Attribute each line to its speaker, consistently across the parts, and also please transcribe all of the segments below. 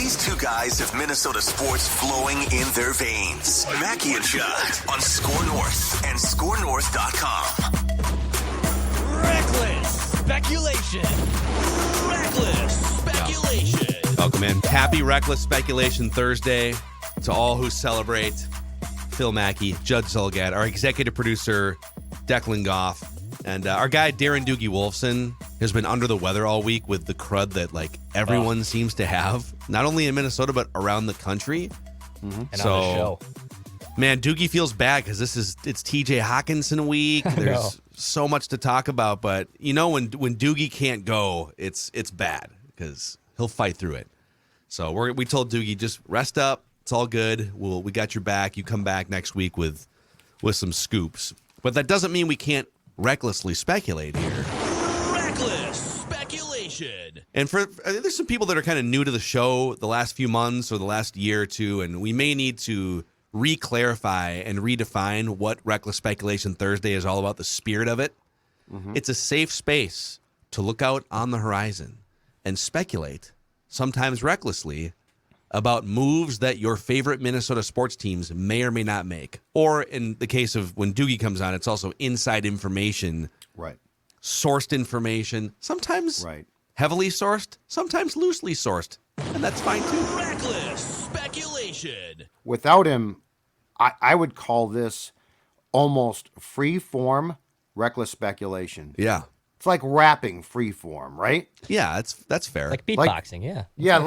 Speaker 1: These two guys have Minnesota sports flowing in their veins. Mackey and Judd on SKOR North and SKORNorth.com.
Speaker 2: Reckless speculation. Reckless speculation.
Speaker 3: Welcome in. Happy Reckless Speculation Thursday to all who celebrate. Phil Mackey, Judd Zulgad, our executive producer, Declan Goff, and our guy, Darren Doogie Wolfson, has been under the weather all week with the crud that everyone seems to have, not only in Minnesota, but around the country.
Speaker 4: Mm-hmm.
Speaker 2: And on the show.
Speaker 3: Man, Doogie feels bad because it's TJ Hawkinson week. There's so much to talk about, but when Doogie can't go, it's bad because he'll fight through it. So we told Doogie, just rest up. It's all good. We got your back. You come back next week with some scoops. But that doesn't mean we can't recklessly speculate here.
Speaker 2: Reckless speculation.
Speaker 3: And there's some people that are kind of new to the show the last few months or the last year or two, and we may need to re-clarify and redefine what Reckless Speculation Thursday is all about, the spirit of it. Mm-hmm. It's a safe space to look out on the horizon and speculate, sometimes recklessly, about moves that your favorite Minnesota sports teams may or may not make. Or in the case of when Doogie comes on, it's also inside information.
Speaker 4: Right.
Speaker 3: Sourced information. Sometimes heavily sourced, sometimes loosely sourced. And that's fine too.
Speaker 2: Reckless speculation.
Speaker 4: Without him, I would call this almost free-form reckless speculation.
Speaker 3: Yeah.
Speaker 4: It's like rapping free-form, right?
Speaker 3: Yeah, that's fair.
Speaker 2: Like beatboxing, yeah.
Speaker 4: Yeah,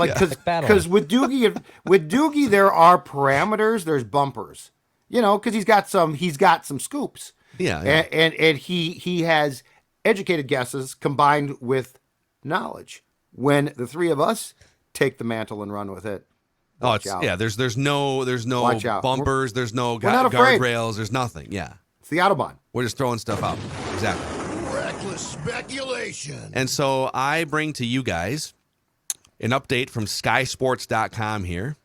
Speaker 4: because with Doogie there are parameters, there's bumpers. Because he's got some scoops.
Speaker 3: Yeah.
Speaker 4: And he has educated guesses combined with knowledge. When the three of us take the mantle and run with it.
Speaker 3: There's no bumpers, there's no guardrails, there's nothing. Yeah.
Speaker 4: It's the Autobahn.
Speaker 3: We're just throwing stuff out. Exactly.
Speaker 1: Reckless speculation.
Speaker 3: And so I bring to you guys an update from SkySports.com here.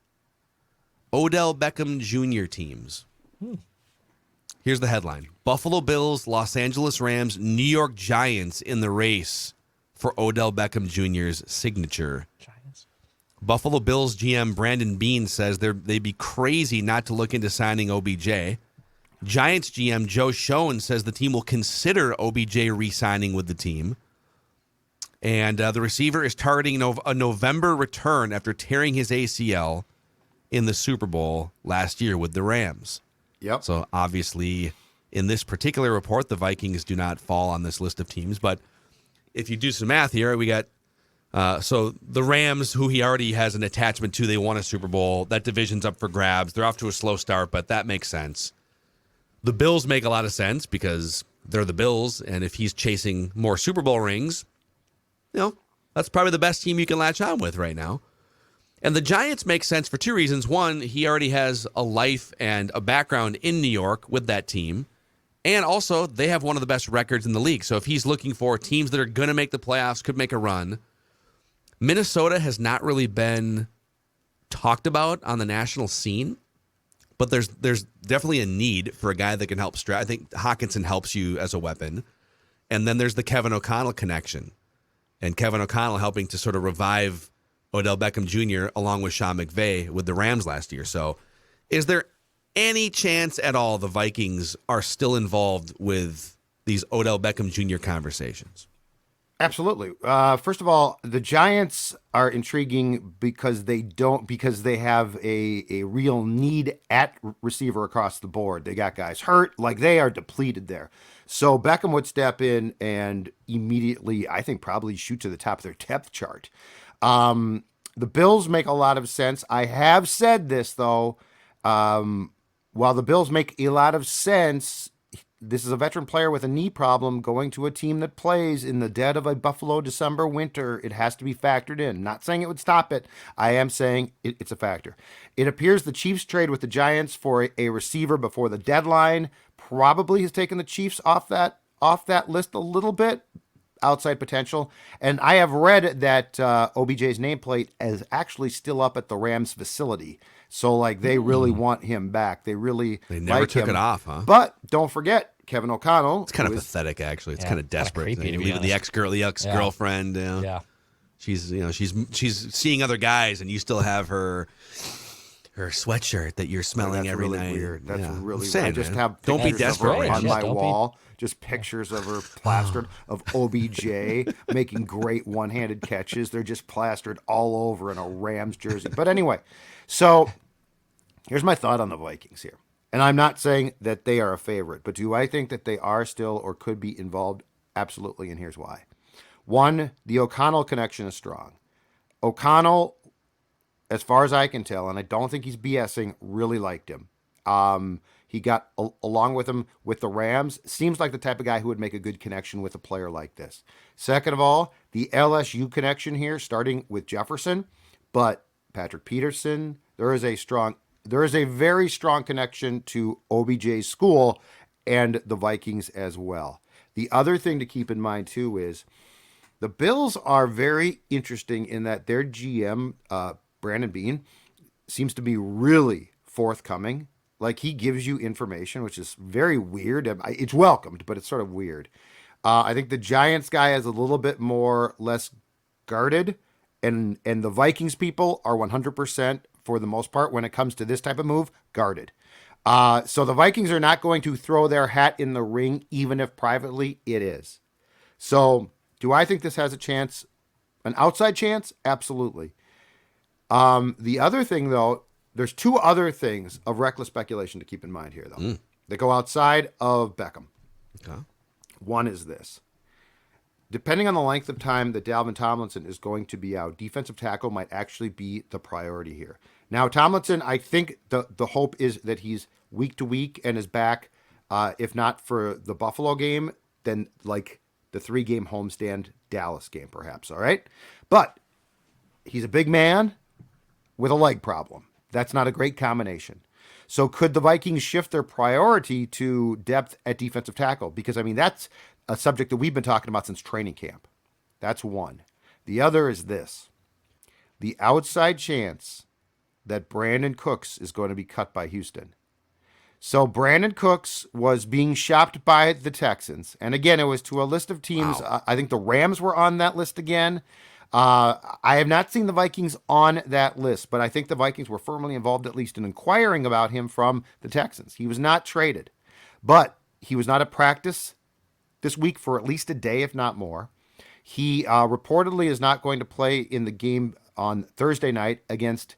Speaker 3: Odell Beckham Jr. teams. Here's the headline. Buffalo Bills, Los Angeles Rams, New York Giants in the race for Odell Beckham Jr.'s signature.
Speaker 2: Giants.
Speaker 3: Buffalo Bills GM Brandon Beane says they'd be crazy not to look into signing OBJ. Giants GM Joe Schoen says the team will consider OBJ re-signing with the team. And the receiver is targeting a November return after tearing his ACL in the Super Bowl last year with the Rams.
Speaker 4: Yep.
Speaker 3: So obviously, in this particular report, the Vikings do not fall on this list of teams. But if you do some math here, we got so the Rams, who he already has an attachment to, they won a Super Bowl. That division's up for grabs. They're off to a slow start, but that makes sense. The Bills make a lot of sense because they're the Bills, and if he's chasing more Super Bowl rings, that's probably the best team you can latch on with right now. And the Giants make sense for two reasons. One, he already has a life and a background in New York with that team. And also, they have one of the best records in the league. So if he's looking for teams that are going to make the playoffs, could make a run, Minnesota has not really been talked about on the national scene. But there's definitely a need for a guy that can help I think Hawkinson helps you as a weapon. And then there's the Kevin O'Connell connection. And Kevin O'Connell helping to sort of revive Odell Beckham Jr. along with Sean McVay with the Rams last year. So is there any chance at all the Vikings are still involved with these Odell Beckham Jr. conversations?
Speaker 4: Absolutely. First of all, the Giants are intriguing because they have a real need at receiver across the board. They got guys hurt, they are depleted there. So Beckham would step in and immediately, I think, probably shoot to the top of their depth chart. The Bills make a lot of sense. I have said this, though. While the Bills make a lot of sense, this is a veteran player with a knee problem going to a team that plays in the dead of a Buffalo December winter. It has to be factored in. Not saying it would stop it. I am saying it's a factor. It appears the Chiefs trade with the Giants for a receiver before the deadline probably has taken the Chiefs off that list a little bit. Outside potential. And I have read that OBJ's nameplate is actually still up at the Rams facility. So they really want him back. They
Speaker 3: never took it off, huh?
Speaker 4: But don't forget Kevin O'Connell.
Speaker 3: It's kind of pathetic, actually. It's kind of desperate.
Speaker 2: Creepy,
Speaker 3: Leaving the ex-girlfriend.
Speaker 2: Yeah.
Speaker 3: She's she's seeing other guys, and you still have her sweatshirt that you're smelling
Speaker 4: that's
Speaker 3: every
Speaker 4: really
Speaker 3: night.
Speaker 4: weird. That's
Speaker 3: Yeah.
Speaker 4: really
Speaker 3: Saying,
Speaker 4: weird. I just
Speaker 3: man.
Speaker 4: have
Speaker 3: Don't be
Speaker 4: pictures of
Speaker 3: desperate,
Speaker 4: her
Speaker 2: Rams.
Speaker 4: on
Speaker 2: Yeah,
Speaker 4: my
Speaker 2: don't be-
Speaker 4: wall. Just pictures of her plastered of OBJ making great one-handed catches. They're just plastered all over in a Rams jersey. But anyway, so here's my thought on the Vikings here. And I'm not saying that they are a favorite, but do I think that they are still or could be involved? Absolutely, and here's why. One, the O'Connell connection is strong. O'Connell, as far as I can tell, and I don't think he's BSing, really liked him. He got along with him with the Rams. Seems like the type of guy who would make a good connection with a player like this. Second of all, the LSU connection here, starting with Jefferson, but Patrick Peterson, there is a very strong connection to OBJ's school and the Vikings as well. The other thing to keep in mind too is the Bills are very interesting in that their GM, Brandon Beane, seems to be really forthcoming. Like, he gives you information, which is very weird. It's welcomed, but it's sort of weird. I think the Giants guy is a little bit less guarded, and the Vikings people are 100%, for the most part, when it comes to this type of move, guarded. So the Vikings are not going to throw their hat in the ring, even if privately it is. So do I think this has a chance, an outside chance? Absolutely. The other thing, though, there's two other things of reckless speculation to keep in mind here, though, that go outside of Beckham.
Speaker 3: Okay.
Speaker 4: One is this. Depending on the length of time that Dalvin Tomlinson is going to be out, defensive tackle might actually be the priority here. Now, Tomlinson, I think the hope is that he's week to week and is back, if not for the Buffalo game, then like the 3-game homestand Dallas game, perhaps, all right? But he's a big man with a leg problem. That's not a great combination. So could the Vikings shift their priority to depth at defensive tackle? Because, I mean, that's a subject that we've been talking about since training camp. That's one. The other is this. The outside chance that Brandon Cooks is going to be cut by Houston. So Brandon Cooks was being shopped by the Texans. And again, it was to a list of teams.
Speaker 3: Wow.
Speaker 4: I think the Rams were on that list again. I have not seen the Vikings on that list, but I think the Vikings were firmly involved, at least in inquiring about him from the Texans. He was not traded, but he was not at practice this week for at least a day, if not more. He reportedly is not going to play in the game on Thursday night against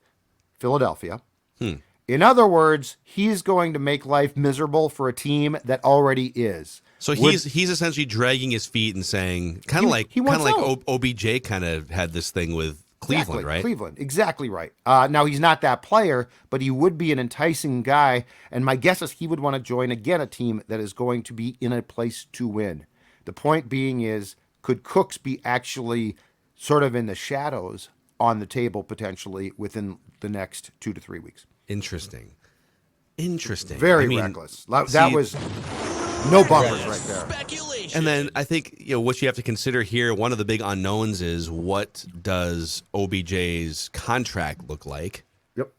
Speaker 4: Philadelphia. In other words, he's going to make life miserable for a team that already is.
Speaker 3: So he's essentially dragging his feet and saying, kind of like OBJ kind of had this thing with Cleveland, right?
Speaker 4: Cleveland, exactly right. Now, he's not that player, but he would be an enticing guy, and my guess is he would want to join, again, a team that is going to be in a place to win. The point being is, could Cooks be actually sort of in the shadows on the table potentially within the next 2 to 3 weeks?
Speaker 3: Interesting.
Speaker 4: Very reckless. That was no bumpers right there.
Speaker 2: Speculation.
Speaker 3: And then I think what you have to consider here, one of the big unknowns is, what does OBJ's contract look like?
Speaker 4: Yep.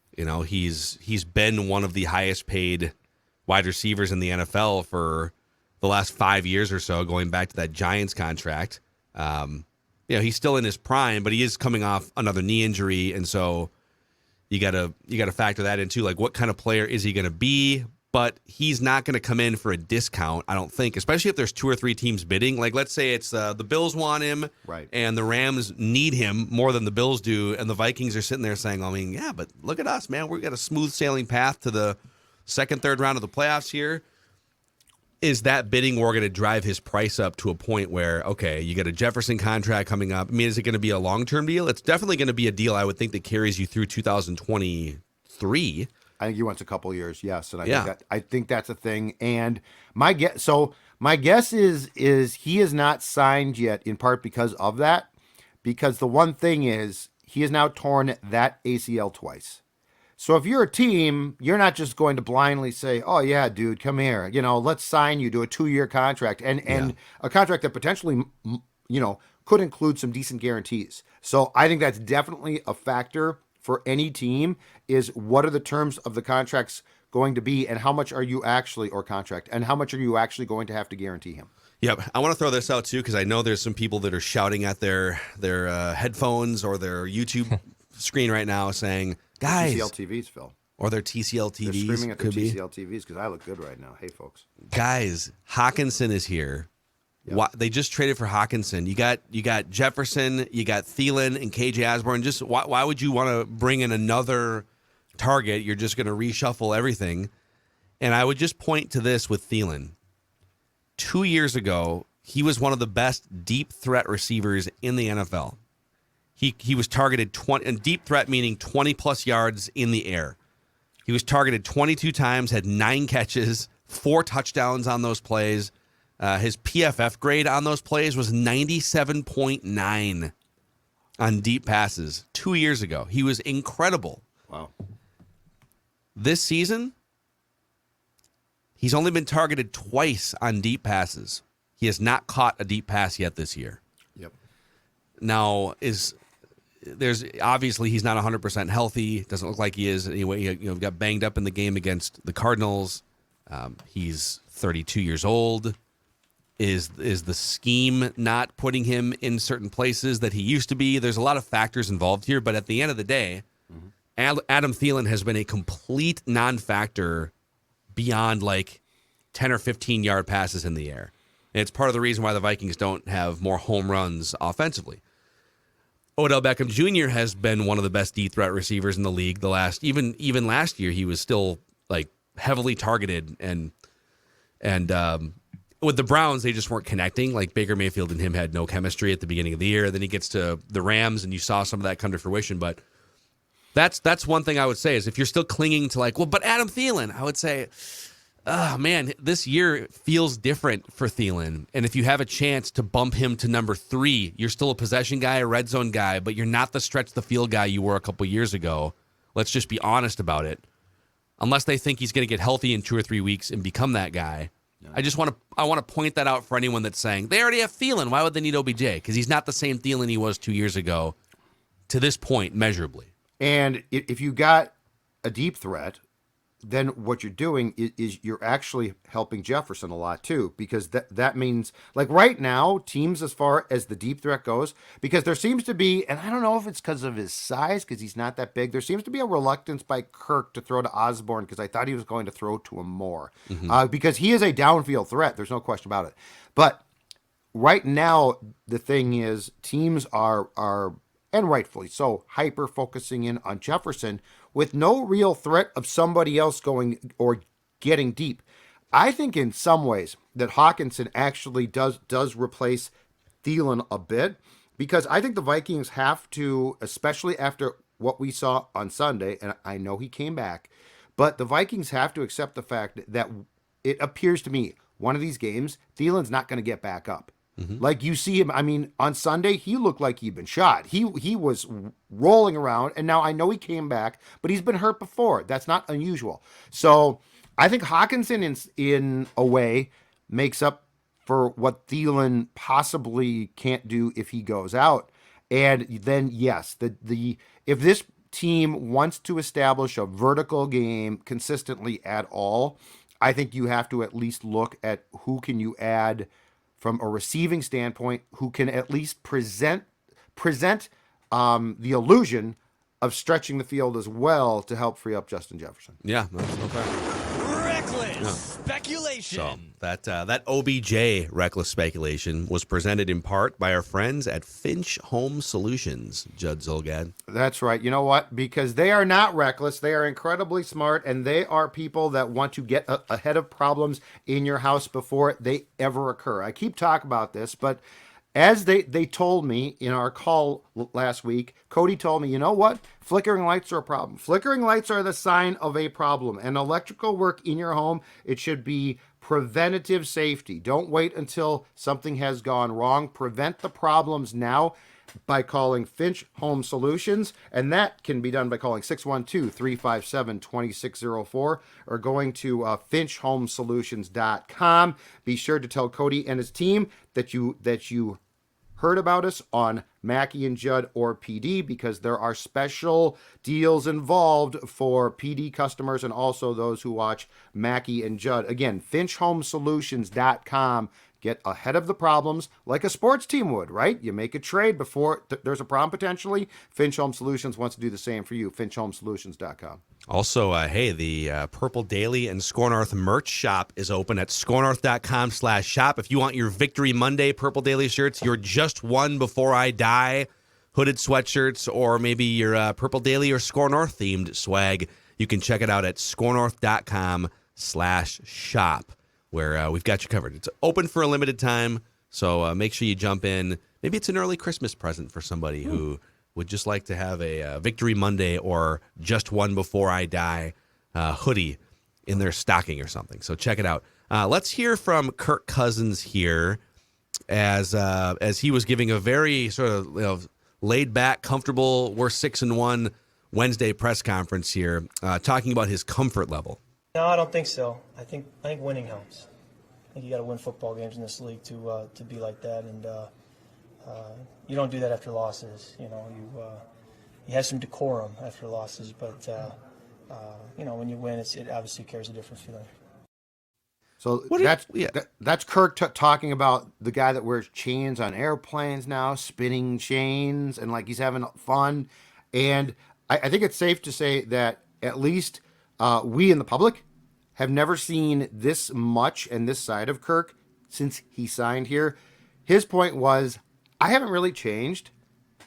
Speaker 3: He's been one of the highest paid wide receivers in the NFL for the last 5 years or so, going back to that Giants contract. He's still in his prime, but he is coming off another knee injury, and so you gotta factor that into, like, what kind of player is he gonna be? But he's not going to come in for a discount, I don't think, especially if there's 2 or 3 teams bidding. Like, let's say it's the Bills want him,
Speaker 4: right,
Speaker 3: and the Rams need him more than the Bills do, and the Vikings are sitting there saying, I mean, yeah, but look at us, man. We've got a smooth sailing path to the second, third round of the playoffs here. Is that bidding war going to drive his price up to a point where, okay, you get a Jefferson contract coming up? I mean, is it going to be a long-term deal? It's definitely going to be a deal, I would think, that carries you through 2023.
Speaker 4: I think he wants a couple years, yes, and I think that's a thing. And my guess is he is not signed yet, in part because of that. Because the one thing is, he has now torn that ACL twice. So if you're a team, you're not just going to blindly say, "Oh yeah, dude, come here. Let's sign you to a 2-year contract and a contract that potentially, could include some decent guarantees." So I think that's definitely a factor for any team, is what are the terms of the contracts going to be, and how much are you actually, or contract, and how much are you actually going to have to guarantee him?
Speaker 3: Yep. I want to throw this out too because I know there's some people that are shouting at their headphones or their YouTube screen right now saying, "Guys,"
Speaker 4: TCL TVs, Phil.
Speaker 3: Or their TCL TVs.
Speaker 4: They're screaming at their
Speaker 3: could be.
Speaker 4: TCL TVs because I look good right now. Hey, folks.
Speaker 3: Guys, Hawkinson is here.
Speaker 4: Yep.
Speaker 3: Why, they just traded for Hawkinson. You got Jefferson, you got Thielen and KJ Osborne. Just why would you want to bring in another target? You're just going to reshuffle everything. And I would just point to this with Thielen. 2 years ago, he was one of the best deep threat receivers in the NFL. He was targeted 20, and deep threat meaning 20 plus yards in the air. He was targeted 22 times, had 9 catches, 4 touchdowns on those plays. His PFF grade on those plays was 97.9 on deep passes 2 years ago. He was incredible.
Speaker 4: Wow.
Speaker 3: This season, he's only been targeted twice on deep passes. He has not caught a deep pass yet this year.
Speaker 4: Yep.
Speaker 3: Now, there's obviously he's not 100% healthy. Doesn't look like he is anyway. He got banged up in the game against the Cardinals. He's 32 years old. Is the scheme not putting him in certain places that he used to be? There's a lot of factors involved here, but at the end of the day, Adam Thielen has been a complete non-factor beyond like 10 or 15 yard passes in the air. And it's part of the reason why the Vikings don't have more home runs offensively. Odell Beckham Jr. has been one of the best deep threat receivers in the league. Even last year, he was still like heavily targeted, and with the Browns, they just weren't connecting. Like Baker Mayfield and him had no chemistry at the beginning of the year. Then he gets to the Rams, and you saw some of that come to fruition. But that's one thing I would say is if you're still clinging to like, well, but Adam Thielen, I would say, oh man, this year feels different for Thielen. And if you have a chance to bump him to number 3, you're still a possession guy, a red zone guy, but you're not the stretch the field guy you were a couple years ago. Let's just be honest about it. Unless they think he's going to get healthy in 2 or 3 weeks and become that guy. No. I want to point that out for anyone that's saying they already have Thielen. Why would they need OBJ? Because he's not the same Thielen he was 2 years ago to this point, measurably.
Speaker 4: And if you got a deep threat, then what you're doing is you're actually helping Jefferson a lot too, because that means like right now teams as far as the deep threat goes, because there seems to be, and I don't know if it's because of his size, because he's not that big, there seems to be a reluctance by Kirk to throw to Osborne because I thought he was going to throw to him more because he is a downfield threat. There's no question about it. But right now the thing is teams are and rightfully so, hyper focusing in on Jefferson with no real threat of somebody else going or getting deep. I think in some ways that Hawkinson actually does replace Thielen a bit, because I think the Vikings have to, especially after what we saw on Sunday, and I know he came back, but the Vikings have to accept the fact that it appears to me one of these games, Thielen's not going to get back up. Like you see him, I mean, on Sunday, he looked like he'd been shot. He was rolling around, and now I know he came back, but he's been hurt before. That's not unusual. So I think Hawkinson, in a way, makes up for what Thielen possibly can't do if he goes out. And then, yes, if this team wants to establish a vertical game consistently at all, I think you have to at least look at who can you add from a receiving standpoint, who can at least present the illusion of stretching the field as well to help free up Justin Jefferson.
Speaker 3: Yeah, that's okay.
Speaker 2: Reckless speculation.
Speaker 3: So that OBJ reckless speculation was presented in part by our friends at Finch Home Solutions, Judd Zolgad.
Speaker 4: That's right. You know what? Because they are not reckless. They are incredibly smart, and they are people that want to get ahead of problems in your house before they ever occur. I keep talking about this, but as they told me in our call last week, Cody told me, you know what? Flickering lights are a problem. Flickering lights are the sign of a problem. And electrical work in your home, it should be preventative safety. Don't wait until something has gone wrong. Prevent the problems now by calling Finch Home Solutions, and that can be done by calling 612-357-2604 or going to finchhomesolutions.com. Be sure to tell Cody and his team that you heard about us on Mackey and Judd or PD, because there are special deals involved for PD customers and also those who watch Mackey and Judd. Again, finchhomesolutions.com get ahead of the problems like a sports team would, right? You make a trade before there's a problem potentially. Finch Home Solutions wants to do the same for you. FinchHomeSolutions.com.
Speaker 3: Also, hey, the Purple Daily and SKOR North merch shop is open at skornorth.com/shop. If you want your Victory Monday Purple Daily shirts, your Just One Before I Die hooded sweatshirts, or maybe your Purple Daily or SKOR North themed swag, you can check it out at skornorth.com/shop, where we've got you covered. It's open for a limited time, so make sure you jump in. Maybe it's an early Christmas present for somebody who would just like to have a Victory Monday or Just One Before I Die hoodie in their stocking or something. So check it out. Let's hear from Kirk Cousins here as he was giving a very sort of laid back, comfortable, we're 6-1 Wednesday press conference here, talking about his comfort level.
Speaker 5: No, I don't think so. I think winning helps. I think you got to win football games in this league to be like that, and you don't do that after losses. You have some decorum after losses, but when you win, it obviously carries a different feeling.
Speaker 4: So that's Kirk talking about the guy that wears chains on airplanes now, spinning chains, and like he's having fun. And I think it's safe to say that at least we in the public have never seen this much and this side of Kirk since he signed here. His point was, I haven't really changed,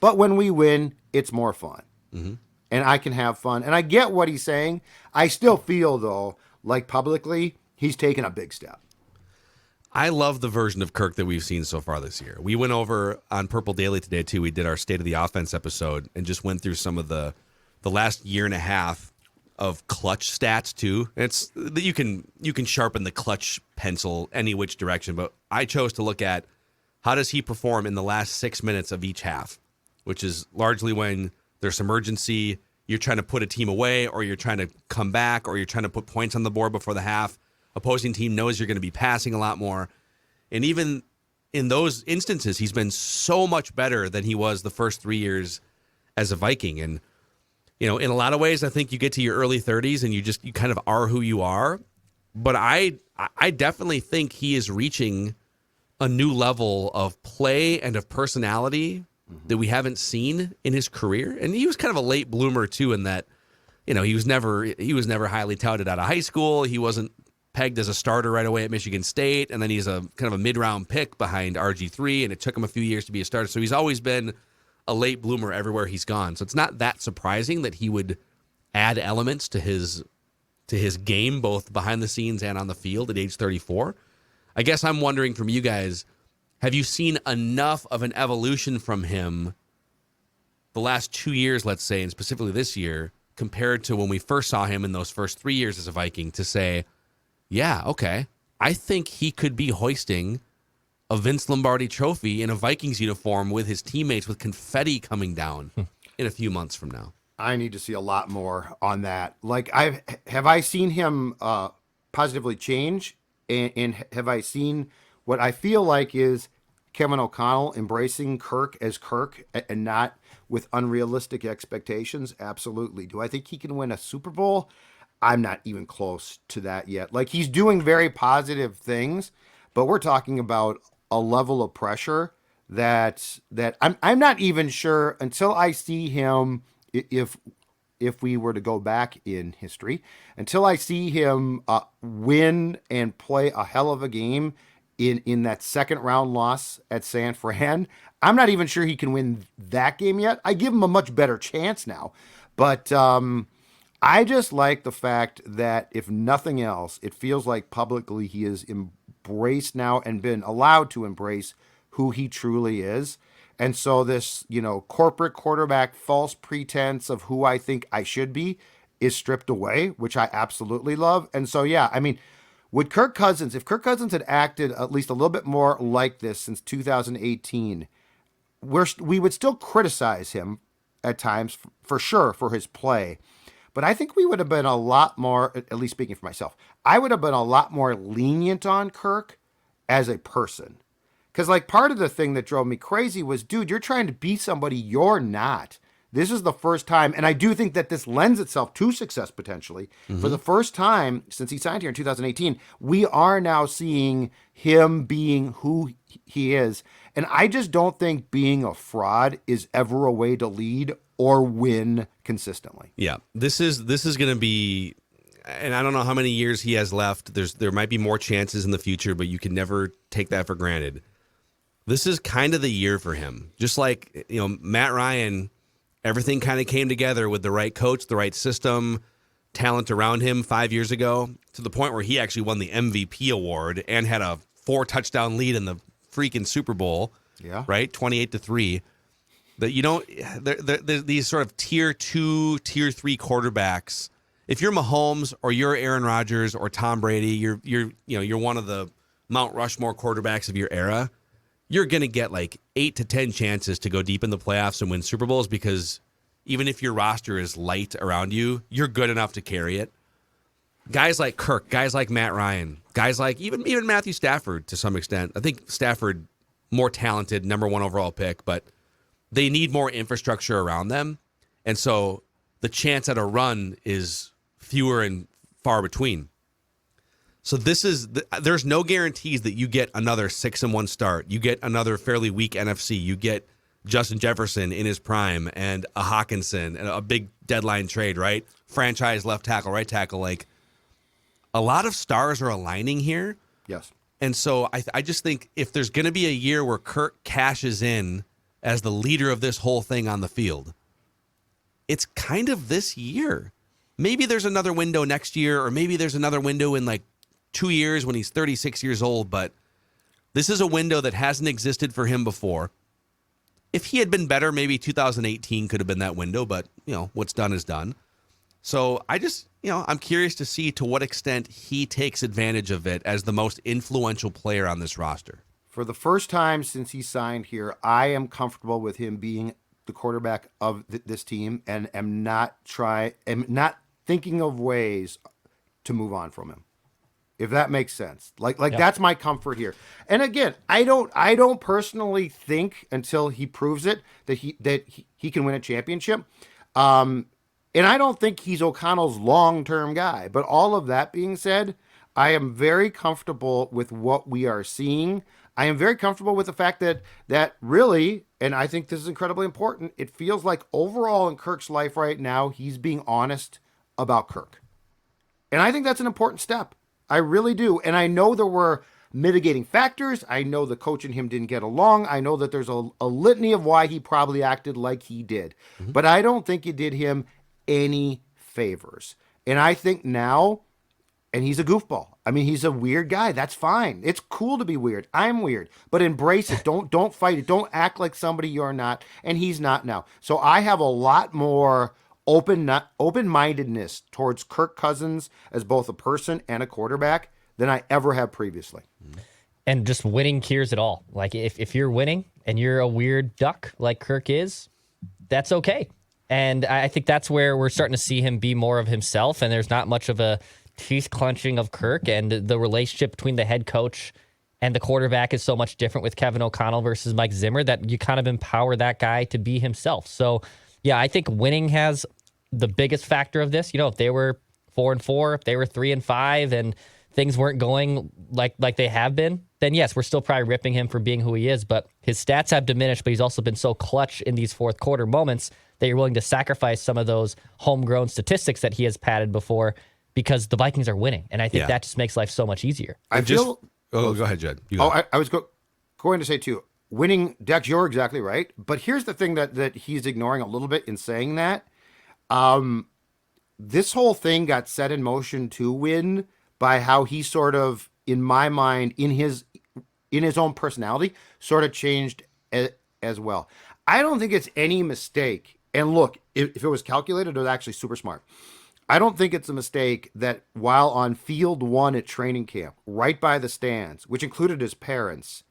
Speaker 4: but when we win, it's more fun. Mm-hmm. And I can have fun. And I get what he's saying. I still feel, though, like publicly, he's taken a big step.
Speaker 3: I love the version of Kirk that we've seen so far this year. We went over on Purple Daily today, too. We did our State of the Offense episode and just went through some of the last year and a half of clutch stats, too. It's you can sharpen the clutch pencil any which direction, but I chose to look at how does he perform in the last 6 minutes of each half, which is largely when there's emergency, you're trying to put a team away, or you're trying to come back, or you're trying to put points on the board before the half. Opposing team knows you're going to be passing a lot more. And even in those instances, he's been so much better than he was the first 3 years as a Viking. And, in a lot of ways, I think you get to your early 30s and you kind of are who you are. But I definitely think he is reaching a new level of play and of personality that we haven't seen in his career. And he was kind of a late bloomer too, in that, he was never highly touted out of high school. He wasn't pegged as a starter right away at Michigan State. And then he's a kind of a mid-round pick behind RG3, and it took him a few years to be a starter. So he's always been a late bloomer everywhere he's gone. So it's not that surprising that he would add elements to his game, both behind the scenes and on the field at age 34. I guess I'm wondering from you guys, have you seen enough of an evolution from him the last 2 years, let's say, and specifically this year, compared to when we first saw him in those first 3 years as a Viking, to say, yeah, okay, I think he could be hoisting a Vince Lombardi trophy in a Vikings uniform with his teammates with confetti coming down in a few months from now?
Speaker 4: I need to see a lot more on that. Like, I seen him positively change, and have I seen what I feel like is Kevin O'Connell embracing Kirk as Kirk and not with unrealistic expectations? Absolutely. Do I think he can win a Super Bowl? I'm not even close to that yet. Like, he's doing very positive things, but we're talking about a level of pressure that I'm not even sure until I see him, if we were to go back in history, until I see him win and play a hell of a game in that second round loss at San Fran. I'm not even sure he can win that game yet. I give him a much better chance now, but I just like the fact that, if nothing else, it feels like publicly he is embraced now and been allowed to embrace who he truly is. And so this, corporate quarterback false pretense of who I think I should be is stripped away, which I absolutely love. And so, yeah, I mean, if Kirk Cousins had acted at least a little bit more like this since 2018, we would still criticize him at times, for sure, for his play. But I think we would have been a lot more, at least speaking for myself, I would have been a lot more lenient on Kirk as a person. Because, like, part of the thing that drove me crazy was, dude, you're trying to be somebody you're not. this is the first time, and I do think that this lends itself to success potentially. For the first time since he signed here in 2018, we are now seeing him being who he is. And I just don't think being a fraud is ever a way to lead or win consistently.
Speaker 3: Yeah, this is going to be, and I don't know how many years he has left. There might be more chances in the future, but you can never take that for granted. This is kind of the year for him. Just like, Matt Ryan, everything kind of came together with the right coach, the right system, talent around him 5 years ago, to the point where he actually won the MVP award and had a 4-touchdown lead in the freaking Super Bowl.
Speaker 4: Yeah.
Speaker 3: Right? 28-3. That there's these sort of tier 2, tier 3 quarterbacks. If you're Mahomes or you're Aaron Rodgers or Tom Brady, you're one of the Mount Rushmore quarterbacks of your era. You're going to get like 8 to 10 chances to go deep in the playoffs and win Super Bowls, because even if your roster is light around you, you're good enough to carry it. Guys like Kirk, guys like Matt Ryan, guys like even Matthew Stafford to some extent. I think Stafford, more talented, number 1 overall pick, but they need more infrastructure around them. And so the chance at a run is fewer and far between. So there's no guarantees that you get another 6-1 start. You get another fairly weak NFC. You get Justin Jefferson in his prime and a Hawkinson and a big deadline trade, right? Franchise left tackle, right tackle. Like, a lot of stars are aligning here.
Speaker 4: Yes.
Speaker 3: And so I just think if there's going to be a year where Kirk cashes in as the leader of this whole thing on the field, it's kind of this year. Maybe there's another window next year, or maybe there's another window in like 2 years when he's 36 years old, but this is a window that hasn't existed for him before. If he had been better, maybe 2018 could have been that window, but what's done is done. So I just, I'm curious to see to what extent he takes advantage of it as the most influential player on this roster.
Speaker 4: For the first time since he signed here, I am comfortable with him being the quarterback of this team, and am not thinking of ways to move on from him. If that makes sense. Like That's my comfort here. And again, I don't personally think, until he proves it, that he can win a championship. And I don't think he's O'Connell's long-term guy. But all of that being said, I am very comfortable with what we are seeing. I am very comfortable with the fact that really, and I think this is incredibly important, it feels like overall in Kirk's life right now, he's being honest about Kirk. And I think that's an important step. I really do. And I know there were mitigating factors. I know the coach and him didn't get along. I know that there's a litany of why he probably acted like he did. Mm-hmm. But I don't think it did him any favors. And I think now, and he's a goofball. I mean, he's a weird guy. That's fine. It's cool to be weird. I'm weird. But embrace it. Don't fight it. Don't act like somebody you're not. And he's not now. So I have a lot more open-mindedness towards Kirk Cousins as both a person and a quarterback than I ever have previously.
Speaker 2: And just winning cures it all. Like, if you're winning and you're a weird duck like Kirk is, that's okay. And I think that's where we're starting to see him be more of himself, and there's not much of a teeth clenching of Kirk, and the relationship between the head coach and the quarterback is so much different with Kevin O'Connell versus Mike Zimmer that you kind of empower that guy to be himself. So, yeah, I think winning has the biggest factor of this. If they were 4-4, if they were 3-5, and things weren't going like they have been, then yes, we're still probably ripping him for being who he is. But his stats have diminished, but he's also been so clutch in these fourth quarter moments that you're willing to sacrifice some of those homegrown statistics that he has padded before because the Vikings are winning. And I think that just makes life so much easier.
Speaker 3: Go ahead, Jed.
Speaker 4: I was going to say too, winning, Dex, you're exactly right. But here's the thing that he's ignoring a little bit in saying that. This whole thing got set in motion to win by how he sort of, in my mind, in his own personality, sort of changed as well. I don't think it's any mistake. And look, if it was calculated, it was actually super smart. I don't think it's a mistake that while on field 1 at training camp, right by the stands, which included his parents,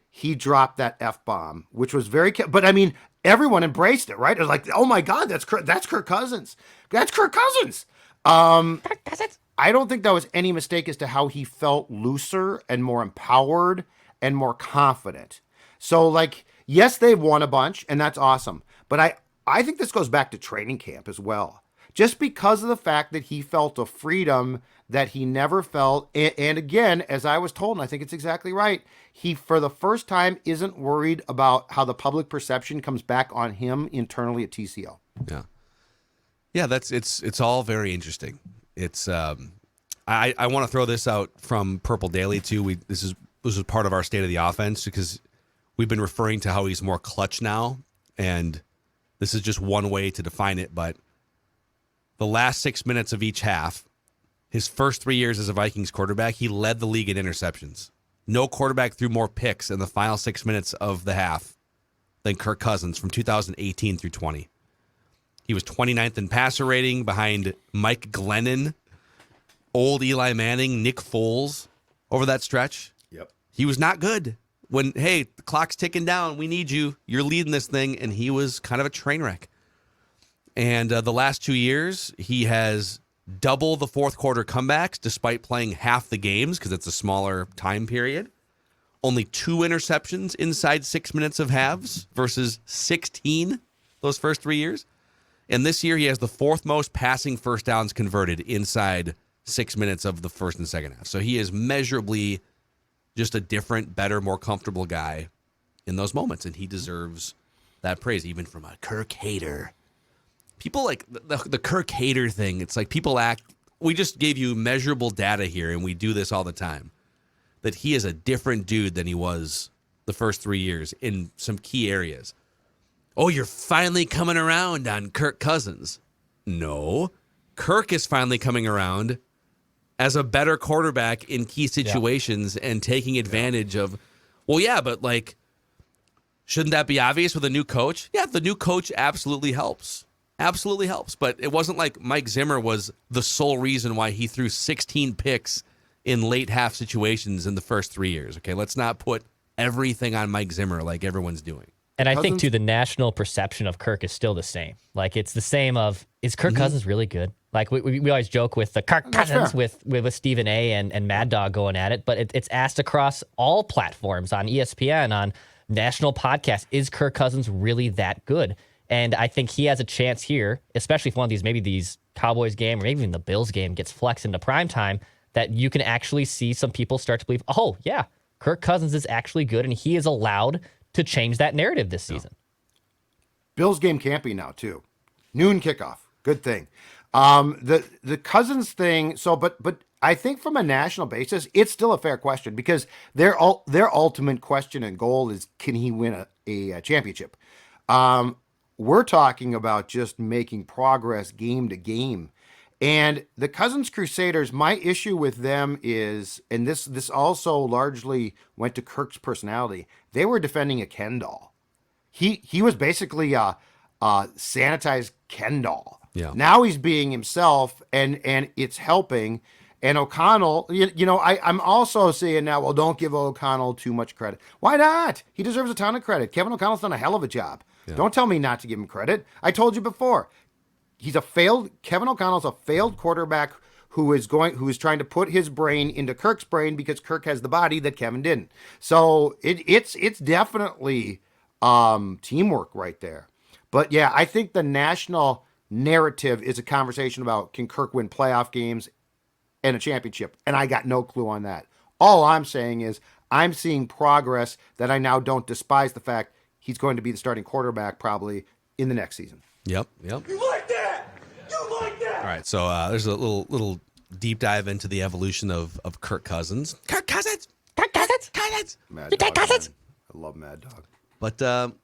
Speaker 4: he dropped that F-bomb, which was very, but I mean, everyone embraced it, right? It was like, oh my God, that's Kirk Cousins. That's Kirk Cousins. I don't think that was any mistake as to how he felt looser and more empowered and more confident. So, like, yes, they've won a bunch, and that's awesome. But I think this goes back to training camp as well. Just because of the fact that he felt a freedom that he never felt. And again, as I was told, and I think it's exactly right, he, for the first time, isn't worried about how the public perception comes back on him internally at TCO.
Speaker 3: Yeah. Yeah, it's all very interesting. It's I want to throw this out from Purple Daily too. This was part of our state of the offense because we've been referring to how he's more clutch now, and this is just one way to define it. But the last 6 minutes of each half, his first 3 years as a Vikings quarterback, he led the league in interceptions. No quarterback threw more picks in the final 6 minutes of the half than Kirk Cousins from 2018 through 20. He was 29th in passer rating behind Mike Glennon, old Eli Manning, Nick Foles over that stretch.
Speaker 4: Yep.
Speaker 3: He was not good. When, hey, the clock's ticking down, we need you. You're leading this thing, and he was kind of a train wreck. And the last 2 years, he has double the fourth quarter comebacks despite playing half the games because it's a smaller time period. Only 2 interceptions inside 6 minutes of halves versus 16 those first 3 years. And this year, he has the 4th most passing first downs converted inside 6 minutes of the first and second half. So he is measurably just a different, better, more comfortable guy in those moments. And he deserves that praise, even from a Kirk hater. People like the Kirk hater thing. It's like people act, we just gave you measurable data here, and we do this all the time, that he is a different dude than he was the first 3 years in some key areas. Oh, you're finally coming around on Kirk Cousins. No, Kirk is finally coming around as a better quarterback in key situations and taking advantage of, well, yeah, but like, shouldn't that be obvious with a new coach? Yeah, the new coach absolutely helps. Absolutely helps. But it wasn't like Mike Zimmer was the sole reason why he threw 16 picks in late half situations in the first 3 years. Okay, let's not put everything on Mike Zimmer like everyone's doing.
Speaker 2: And I think, too, the national perception of Kirk is still the same. Like, it's the same of, is Kirk Cousins really good? Like, we always joke with the Kirk Cousins with Stephen A. and Mad Dog going at it, but it's asked across all platforms, on ESPN, on national podcasts, is Kirk Cousins really that good? And I think he has a chance here, especially if one of these, maybe these Cowboys game or maybe even the Bills game gets flexed into prime time, that you can actually see some people start to believe, oh, yeah, Kirk Cousins is actually good, and he is allowed to change that narrative this season.
Speaker 4: Bills game can't be now too. Noon kickoff. Good thing. The Cousins thing. So, but I think from a national basis, it's still a fair question because their ultimate question and goal is, can he win a championship? We're talking about just making progress game to game. And the Cousins Crusaders, my issue with them is, and this also largely went to Kirk's personality, they were defending a Ken doll. He was basically a sanitized Ken doll.
Speaker 3: Yeah.
Speaker 4: Now he's being himself, and it's helping. And O'Connell, I'm also saying now, well, don't give O'Connell too much credit. Why not? He deserves a ton of credit. Kevin O'Connell's done a hell of a job. Yeah. Don't tell me not to give him credit. I told you before. Kevin O'Connell's a failed quarterback who is trying to put his brain into Kirk's brain because Kirk has the body that Kevin didn't. So it's definitely teamwork right there. But yeah, I think the national narrative is a conversation about, can Kirk win playoff games and a championship? And I got no clue on that. All I'm saying is I'm seeing progress that I now don't despise the fact he's going to be the starting quarterback probably in the next season.
Speaker 3: Yep.
Speaker 1: You like that? You like that?
Speaker 3: All right, so there's a little deep dive into the evolution of Kirk Cousins. Kirk Cousins!
Speaker 4: Mad
Speaker 2: You
Speaker 4: Dog,
Speaker 2: take Cousins?
Speaker 4: man. I love Mad Dog.
Speaker 3: But